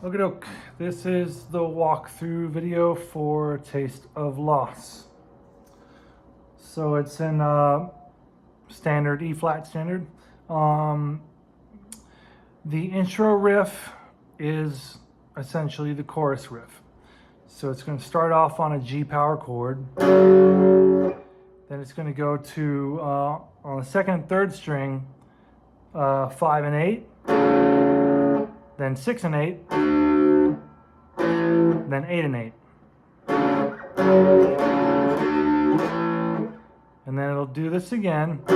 Okey-doke, this is the walkthrough video for Taste of Loss. So it's in standard, E-flat standard. The intro riff is essentially the chorus riff. So it's going to start off on a G power chord. Then it's going to go to, on the second and third string, 5 and 8. Then 6 and 8, then 8 and 8. And then it'll do this again. But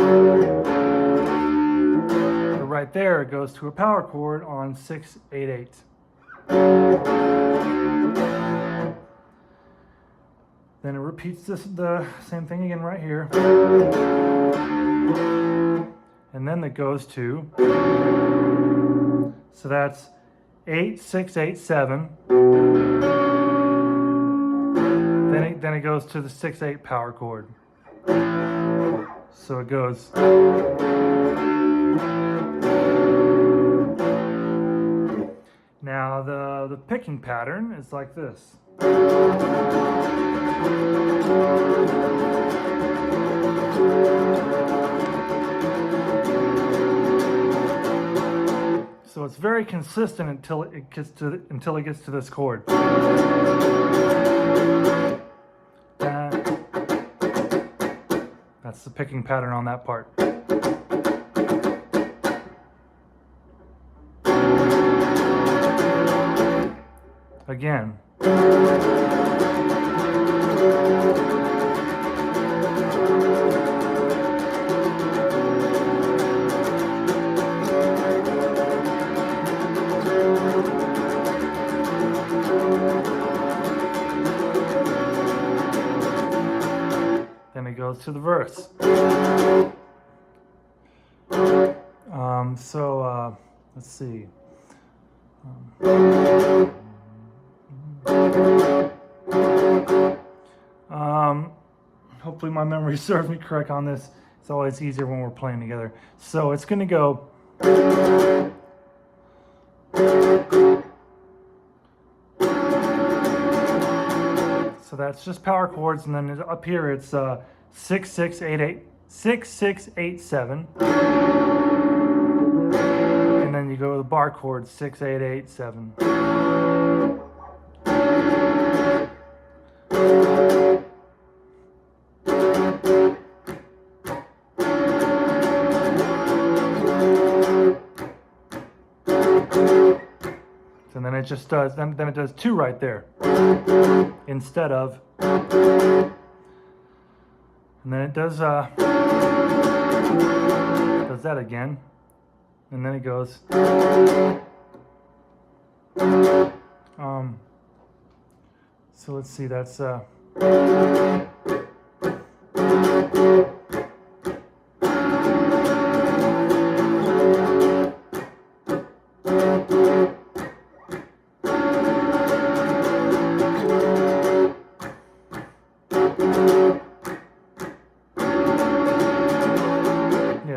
right there, it goes to a power chord on 6, 8, 8. Then it repeats the same thing again right here. And then it goes to, so that's 8, 6, 8, 7. Then it goes to the 6, 8 power chord. So it goes. Now the picking pattern is like this. So it's very consistent until it gets to this chord. That's the picking pattern on that part. Again. Then it goes to the verse. Let's see. Hopefully my memory serves me correct on this. It's always easier when we're playing together. So it's going to go. So that's just power chords, and then up here it's 6, 6, 8, 8, 6, 6, 8, 7. And then you go to the bar chord, 6, 8, 8, 7. And then it just does, then it does 2 right there instead of, and then it does that again, and then it goes, so let's see, that's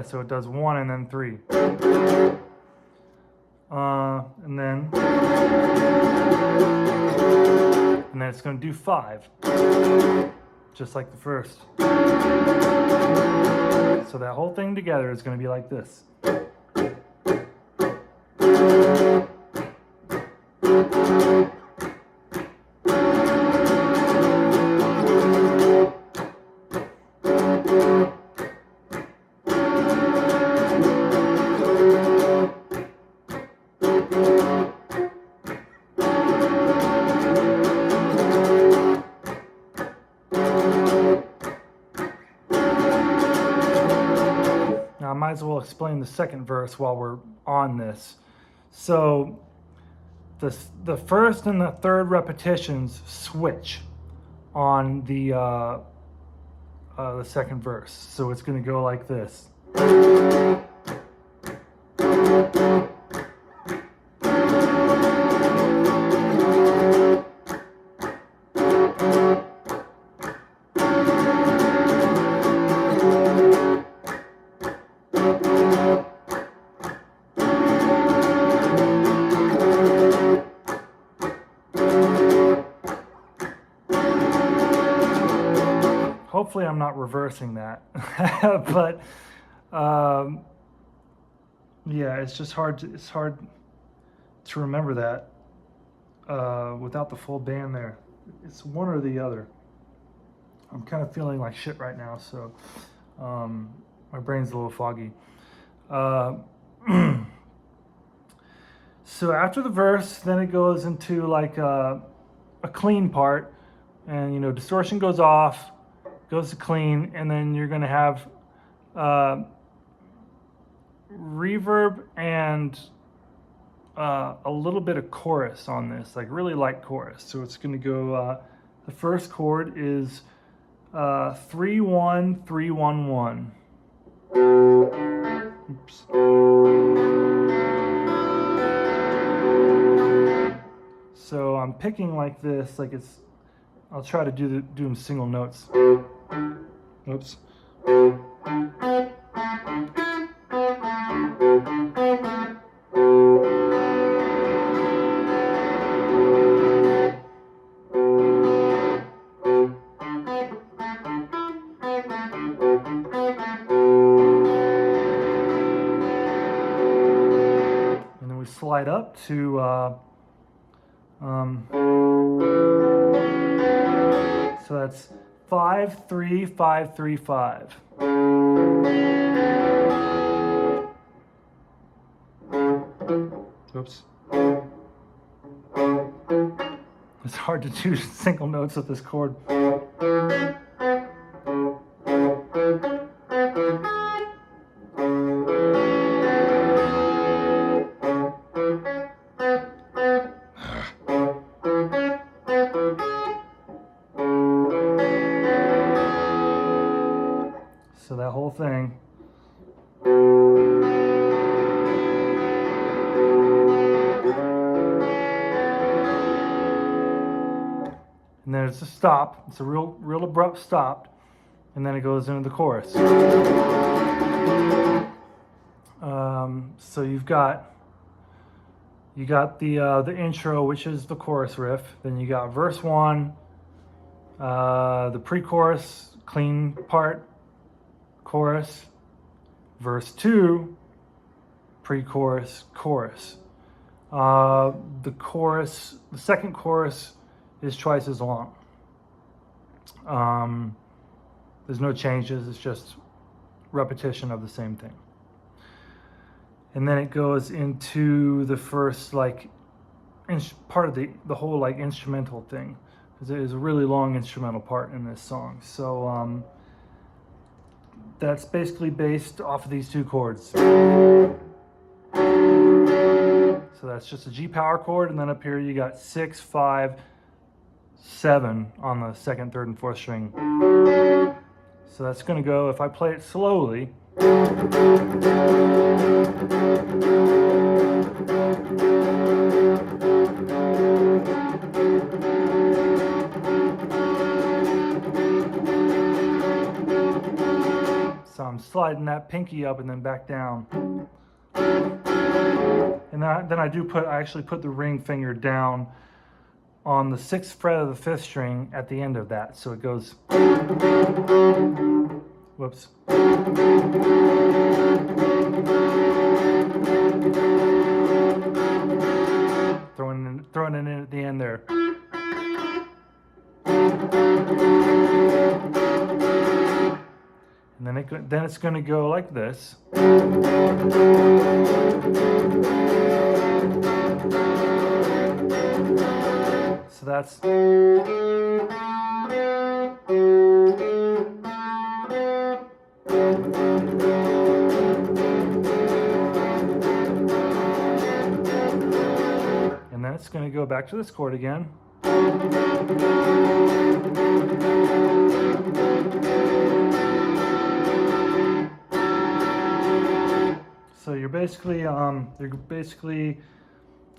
so it does 1 and then 3. And then it's going to do 5, just like the first. So that whole thing together is going to be like this. Now I might as well explain the second verse while we're on this. So the first and the third repetitions switch on the second verse. So it's going to go like this. hopefully I'm not reversing that. But yeah, it's just hard to remember that without the full band there. It's one or the other. I'm kind of feeling like shit right now, so my brain's a little foggy. So after the verse, then it goes into like a clean part, and you know, distortion goes off, goes to clean, and then you're gonna have reverb and a little bit of chorus on this, like really light chorus. So it's gonna go, the first chord is 3-1-3-1-1. Oops. So I'm picking like this, like it's, I'll try to do them single notes. Oops. And then we slide up to so that's 5-3-5-3-5. Oops. It's hard to do single notes with this chord. So that whole thing. And then it's a stop. It's a real abrupt stop. And then it goes into the chorus. So you got the intro, which is the chorus riff. Then you got verse 1, the pre-chorus, clean part, chorus. Verse 2, pre-chorus, chorus. The second chorus is twice as long. There's no changes, it's just repetition of the same thing. And then it goes into the first like part of the whole like instrumental thing. There's a really long instrumental part in this song. So that's basically based off of these two chords. So that's just a G power chord, and then up here you got 6, 5, 7 on the second, third, and fourth string. So that's going to go, if I play it slowly. So I'm sliding that pinky up and then back down. And then I actually put the ring finger down on the 6th fret of the 5th string at the end of that. So it goes, whoops. Throwing it in at the end there. And then it's going to go like this. So that's and then it's going to go back to this chord again. So you're basically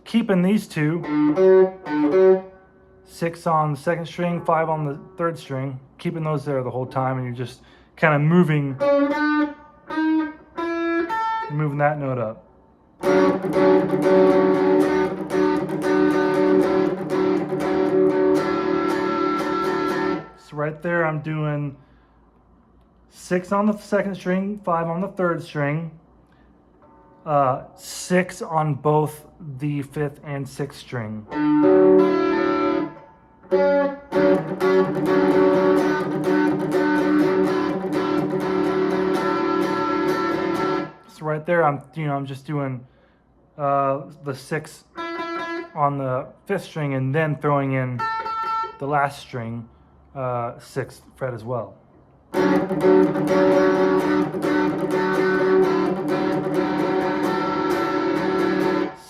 keeping these two, 6 on the 2nd string, 5 on the 3rd string, keeping those there the whole time, and you're just kind of moving that note up. So right there I'm doing 6 on the second string, 5 on the third string, 6 on both the 5th and 6th string. So right there, I'm just doing the 6 on the 5th string and then throwing in the last string, 6th fret as well.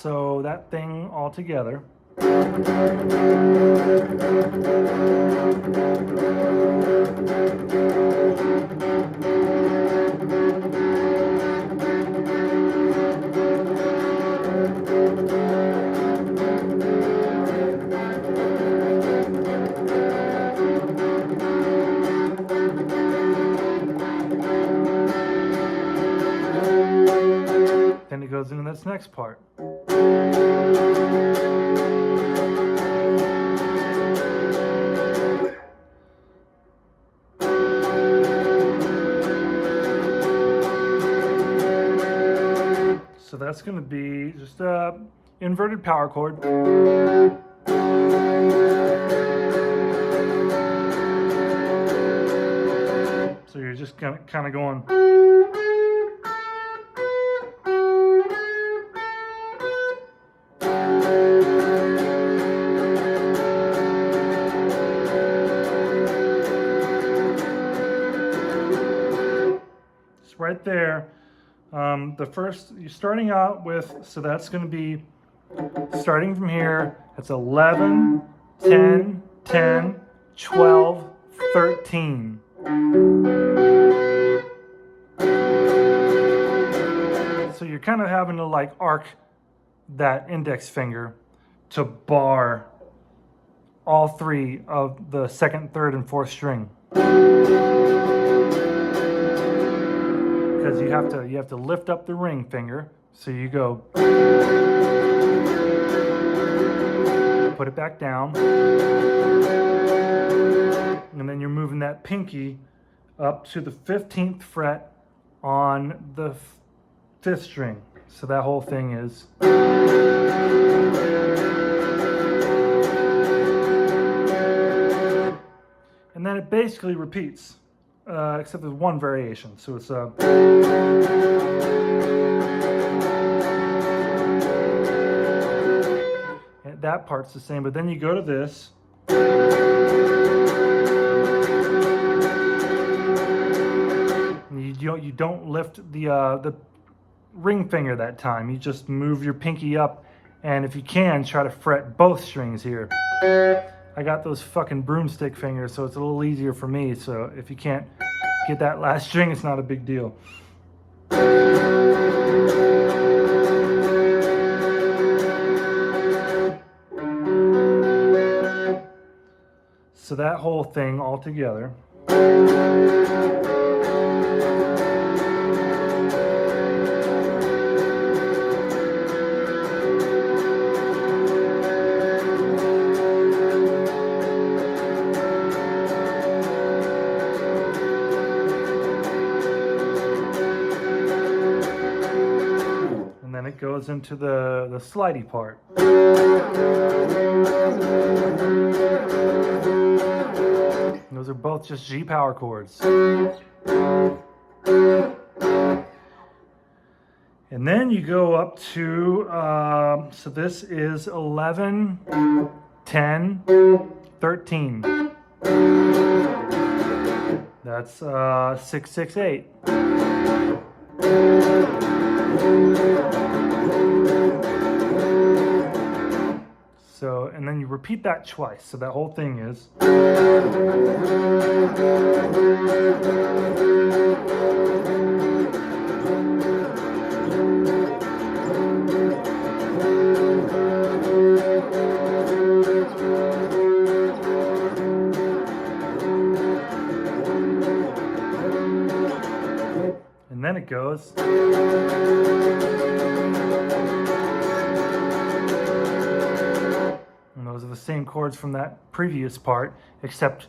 So that thing all together. Then it goes into this next part. So that's going to be just a inverted power chord. So you're just kind of going. Just right there. The first, you're starting out with, so that's going to be starting from here. That's 11, 10, 10, 12, 13. So you're kind of having to like arc that index finger to bar all 3 of the 2nd, 3rd, and 4th string. Because you have to lift up the ring finger. So you go, put it back down, and then you're moving that pinky up to the 15th fret on the 5th string. So that whole thing is. And then it basically repeats. Except there's one variation, so it's and that part's the same, but then you go to this, and you don't lift the ring finger that time. You just move your pinky up, and if you can, try to fret both strings here. I got those fucking broomstick fingers, so it's a little easier for me. So if you can't get that last string, it's not a big deal. So that whole thing all together. It goes into the slidey part. And those are both just G power chords. And then you go up to, so this is 11, 10, 13. That's 6, 6, 8. So, and then you repeat that twice. So that whole thing is. And then it goes. And those are the same chords from that previous part, except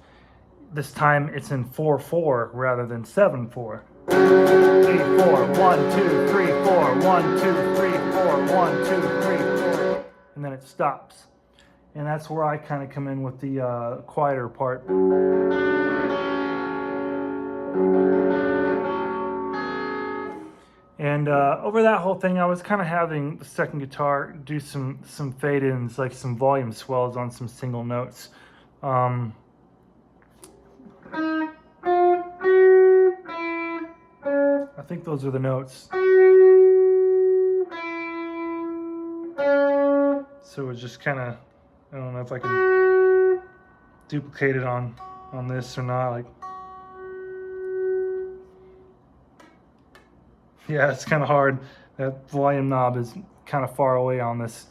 this time it's in 4/4 rather than 7/4. 3/4, 1, 2, 3, 4, 1, 2, 3, 4, 1, 2, 3, 4, and then it stops. And that's where I kind of come in with the quieter part. And over that whole thing, I was kind of having the second guitar do some fade-ins, like some volume swells on some single notes. I think those are the notes. So it's just kind of, I don't know if I can duplicate it on this or not. Like, yeah, it's kind of hard. That volume knob is kind of far away on this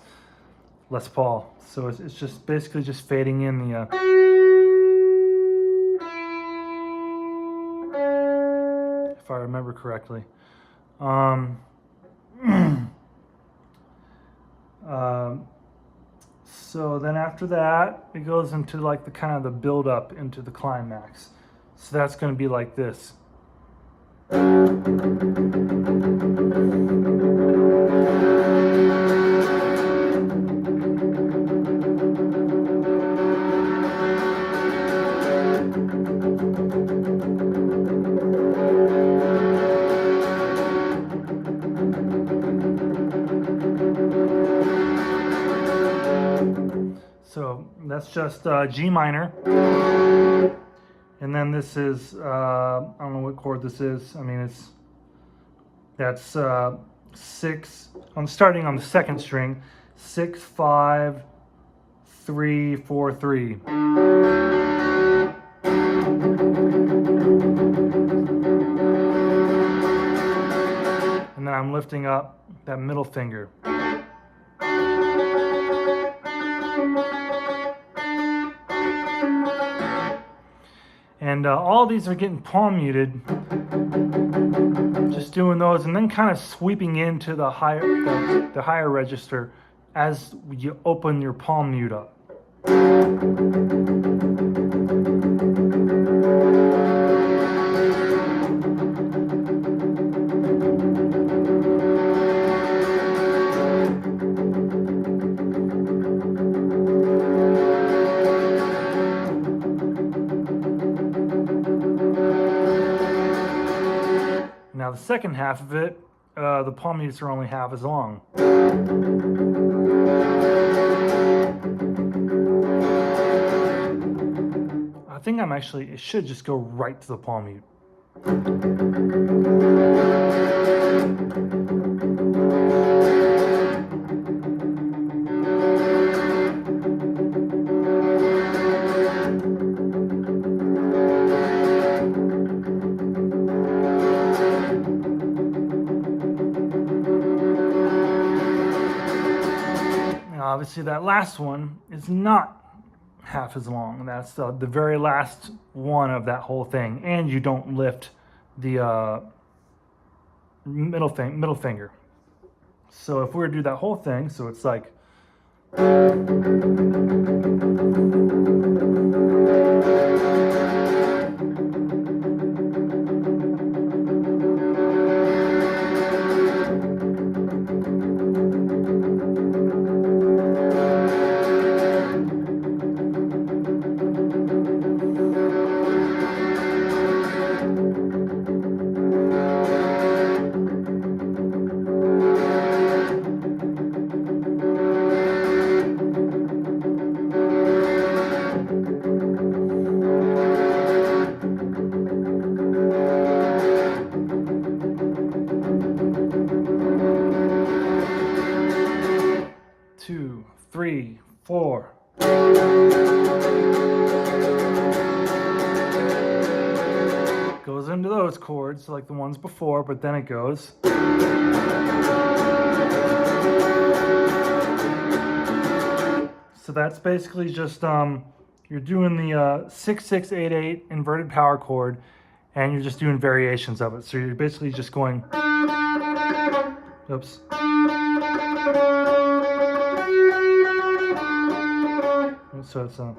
Les Paul. So it's just basically just fading in the if I remember correctly. So then after that, it goes into like the kind of the build up into the climax. So that's going to be like this. So that's just G minor. And then this is, I don't know what chord this is. I mean, that's 6, I'm starting on the second string, 6, 5, 3, 4, 3. And then I'm lifting up that middle finger. And all these are getting palm muted, just doing those, and then kind of sweeping into the higher register as you open your palm mute up. Now the second half of it, the palm mutes are only half as long. I think it should just go right to the palm mute. Obviously that last one is not half as long. That's the very last one of that whole thing, and you don't lift the middle finger. So if we were to do that whole thing, so it's like two, 3, 4. Goes into those chords like the ones before, but then it goes. So that's basically just you're doing the 6, 6, 8, 8 inverted power chord, and you're just doing variations of it. So you're basically just going, oops. So it's a.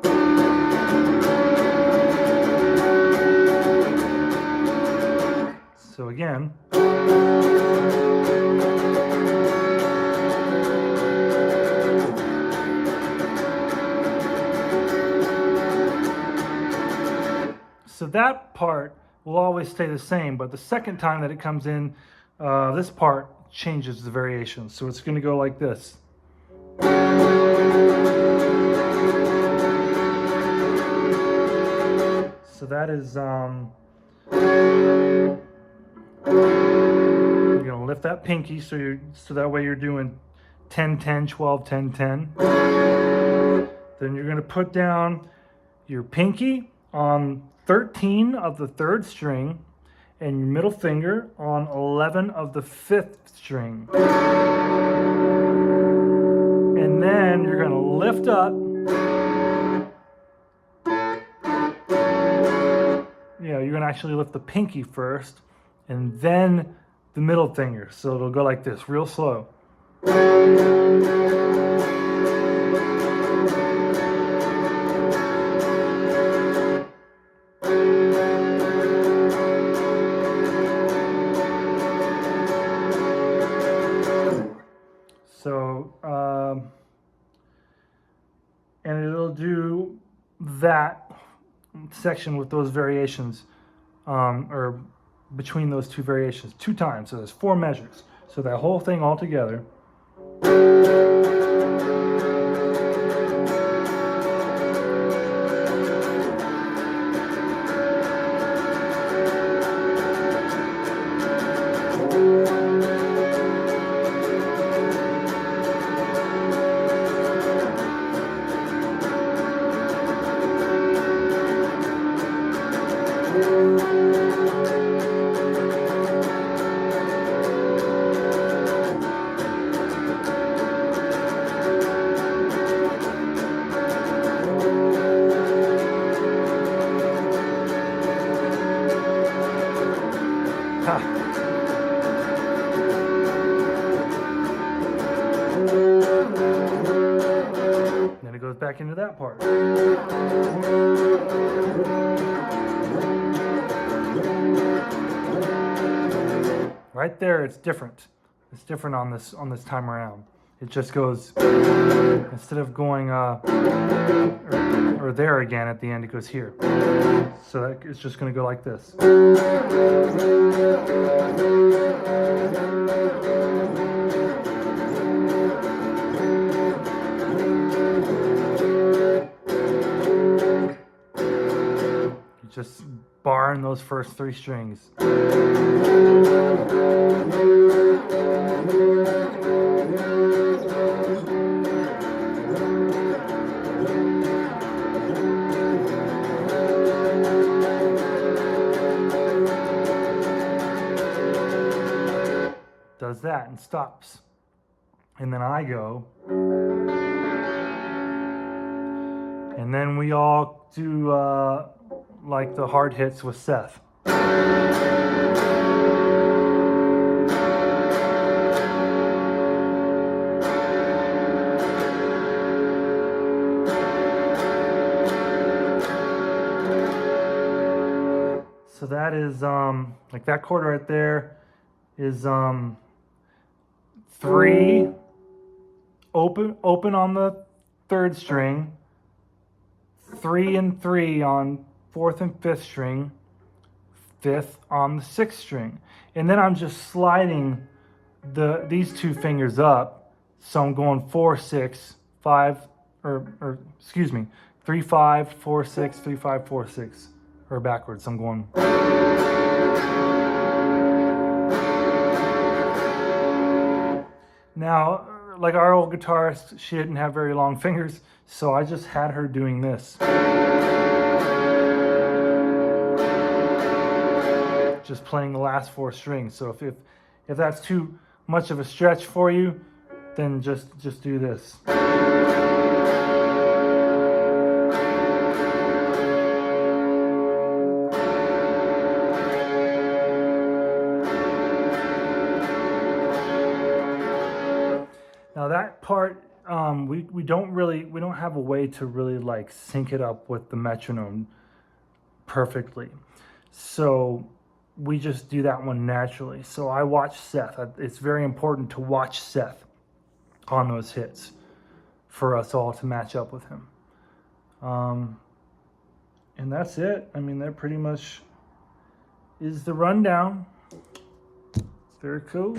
So again. So that part will always stay the same, but the second time that it comes in, this part changes the variation. So it's going to go like this. So that is, you're going to lift that pinky so that way you're doing 10, 10, 12, 10, 10. Then you're going to put down your pinky on 13 of the 3rd string and your middle finger on 11 of the 5th string. And then you're going to lift up. You're going to actually lift the pinky first and then the middle finger. So it'll go like this, real slow. So, and it'll do that section with those variations, or between those 2 variations 2 times. So there's 4 measures. So that whole thing all together. Then it goes back into that part. Right there, it's different. It's different on this time around. It just goes, instead of going or there again at the end, it goes here. So that, it's just going to go like this. Just barring those first 3 strings. Does that and stops. And then I go. And then we all do like the hard hits with Seth. So that is like that chord right there is 3 open on the 3rd string, 3 and 3 on 4th and 5th string, 5th on the 6th string. And then I'm just sliding these 2 fingers up. So I'm going 4, 6, 5, or excuse me, 3, 5, 4, 6, 3, 5, 4, 6, or backwards. I'm going. Now, like our old guitarist, she didn't have very long fingers, so I just had her doing this. Just playing the last 4 strings. So if that's too much of a stretch for you, then just do this. Now that part we don't have a way to really like sync it up with the metronome perfectly. So we just do that one naturally. So I watch Seth. It's very important to watch Seth on those hits for us all to match up with him. And that's it. I mean, that pretty much is the rundown. Very cool.